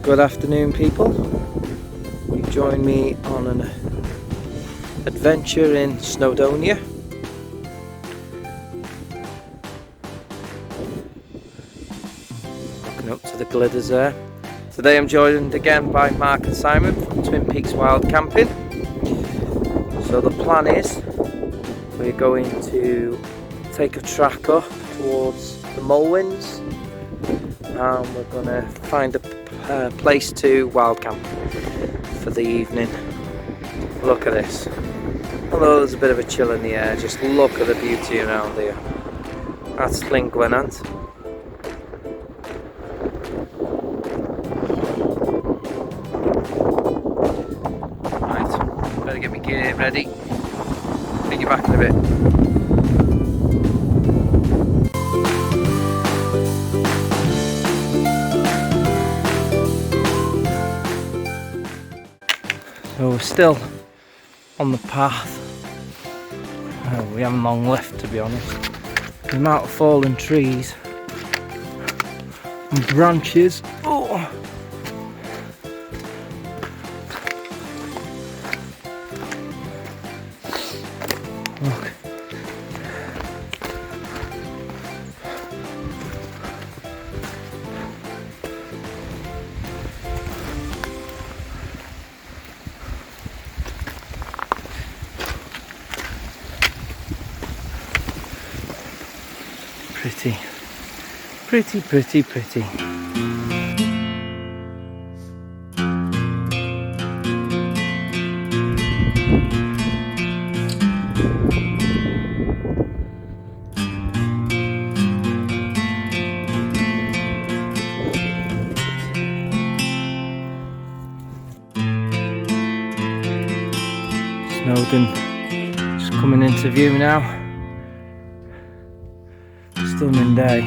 Good afternoon, people. You join me on an adventure in Snowdonia. Looking up to the glitters there. Today I'm joined again by Mark and Simon from Twin Peaks Wild Camping. So the plan is we're going to take a track up towards the Mulwins and we're going to find a place to wild camp for the evening. Look at this. Although there's a bit of a chill in the air, just look at the beauty around here. That's Llyn Gwynant. Right, better get my gear ready. Bring you back in a bit. So we're still on the path. We haven't long left, to be honest. The amount of fallen trees and branches. Oh. Look. Pretty, pretty, pretty, pretty. Snowdon just coming into view now. Stunning day.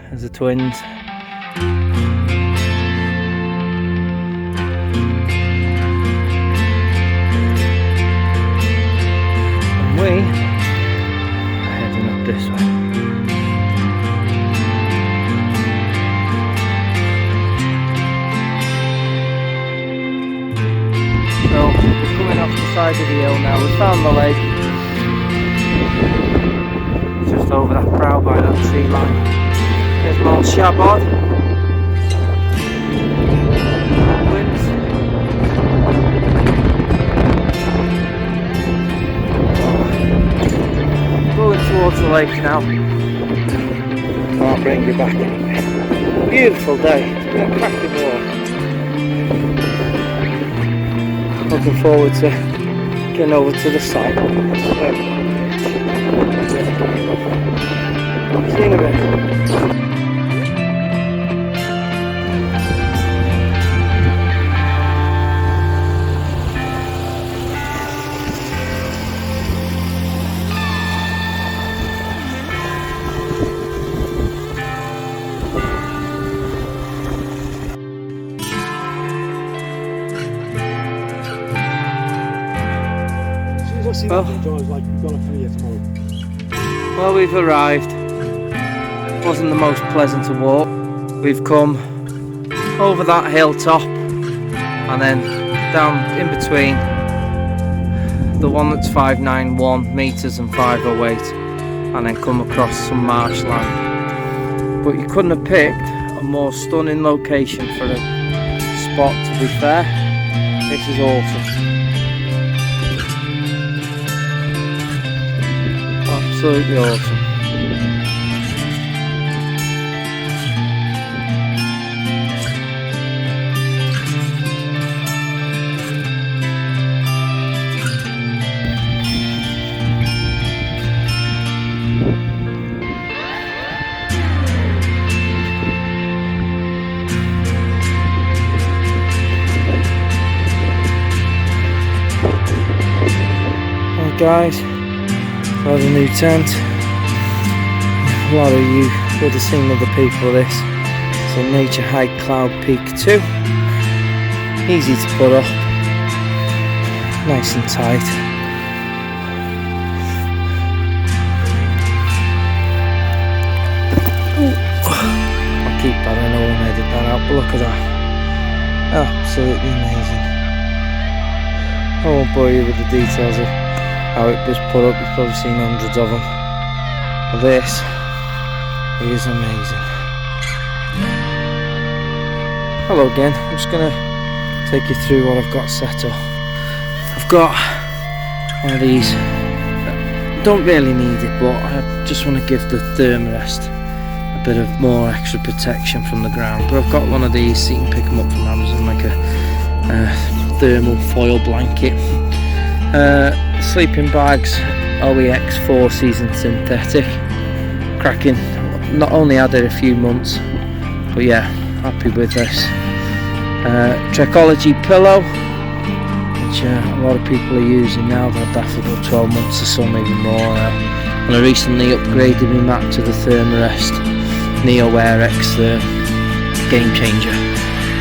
There's the twins. And we are heading up this way. So we're coming off the side of the hill now. We found the lake. Just over that brow by that tree line. There's my old shabod. Winds. Going towards the lake now. Can't bring you back anyway. Beautiful day. It's been a cracking walk. Looking forward to getting over to the site. See you in a bit. Well, we've arrived. Wasn't the most pleasant to walk. We've come over that hilltop and then down in between the one that's 591 metres and 508 and then come across some marshland. But you couldn't have picked a more stunning location for a spot, to be fair. This is awesome. Absolutely awesome. Right guys, got a new tent. A lot of you would have seen other people with this. It's a Naturehike Cloud Peak 2. Easy to put up, nice and tight. I'll keep that, I know I'm headed that out, but look at that. Absolutely amazing. I won't bore you with the details of how it was put up. You've probably seen hundreds of them. But this is amazing. Hello again. I'm just going to take you through what I've got set up. I've got one of these. Don't really need it, but I just want to give the thermarest a bit of more extra protection from the ground. But I've got one of these, so you can pick them up from Amazon, like a thermal foil blanket. Sleeping bags, OEX 4 season synthetic. Cracking. Not only had it a few months, but yeah, happy with this. Trekology pillow, which a lot of people are using now. They've had that for about 12 months or some, even more now. And I recently upgraded my mat to the Thermarest Neo Air X, the game changer.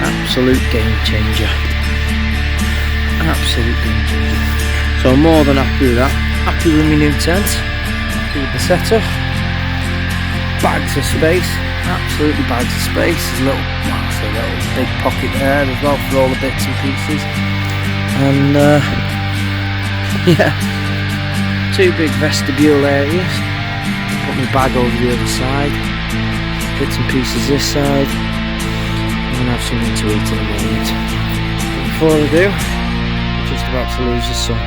Absolute game changer. Absolute game changer. So I'm more than happy with that. Happy with my new tent. Happy with the setup. Bags of space. Absolutely bags of space. There's a little big pocket there as well for all the bits and pieces. And yeah, 2 big vestibule areas. Put my bag over the other side. Bits and pieces this side. I'm gonna have something to eat in a moment. But before I do, I'm just about to lose the sun.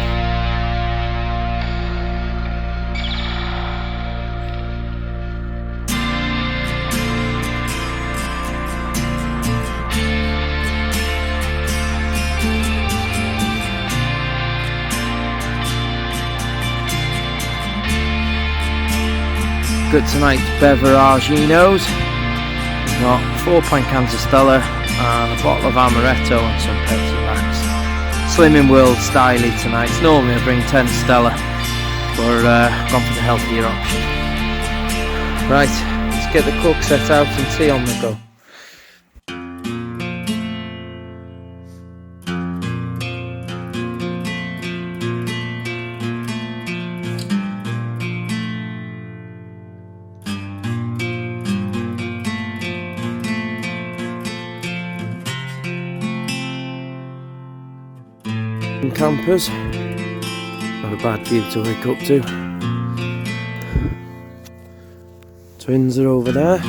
Good tonight's beveraginos. We've got 4-pint cans of Stella and a bottle of amaretto and some Pepsi Max. Slimming World styly tonight. Normally I bring 10 Stella, but gone for the healthier option. Right, let's get the cook set out and tea on the go. Campers, not a bad view to wake up to. Twins are over there.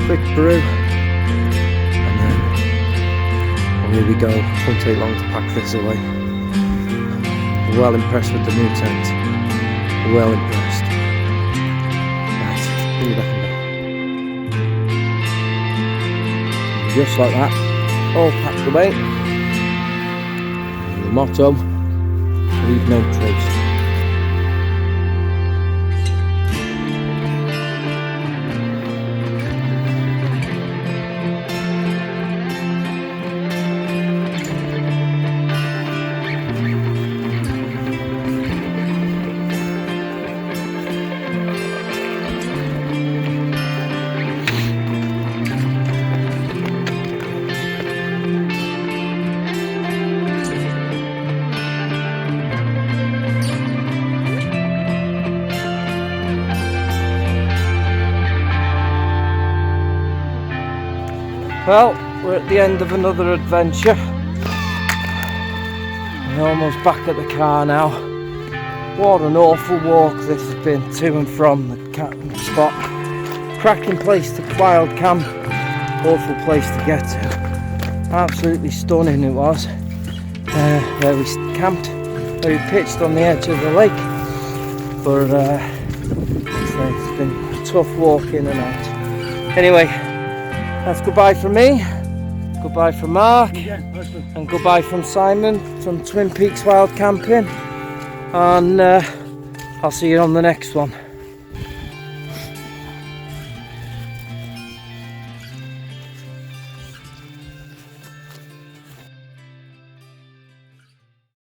Quick brew, and then here we go. Won't take long to pack this away. Well impressed with the new tent. Well impressed. Right, bring it back and down. Just like that, all packed away. And the motto, leave no trace. Well, we're at the end of another adventure. We're almost back at the car now. What an awful walk this has been to and from the camping spot. Cracking place to wild camp. Awful place to get to. Absolutely stunning it was. Where we camped, where we pitched on the edge of the lake. But it's been a tough walk in and out. Anyway, that's goodbye from me, goodbye from Mark, and goodbye from Simon from Twin Peaks Wild Camping. And I'll see you on the next one.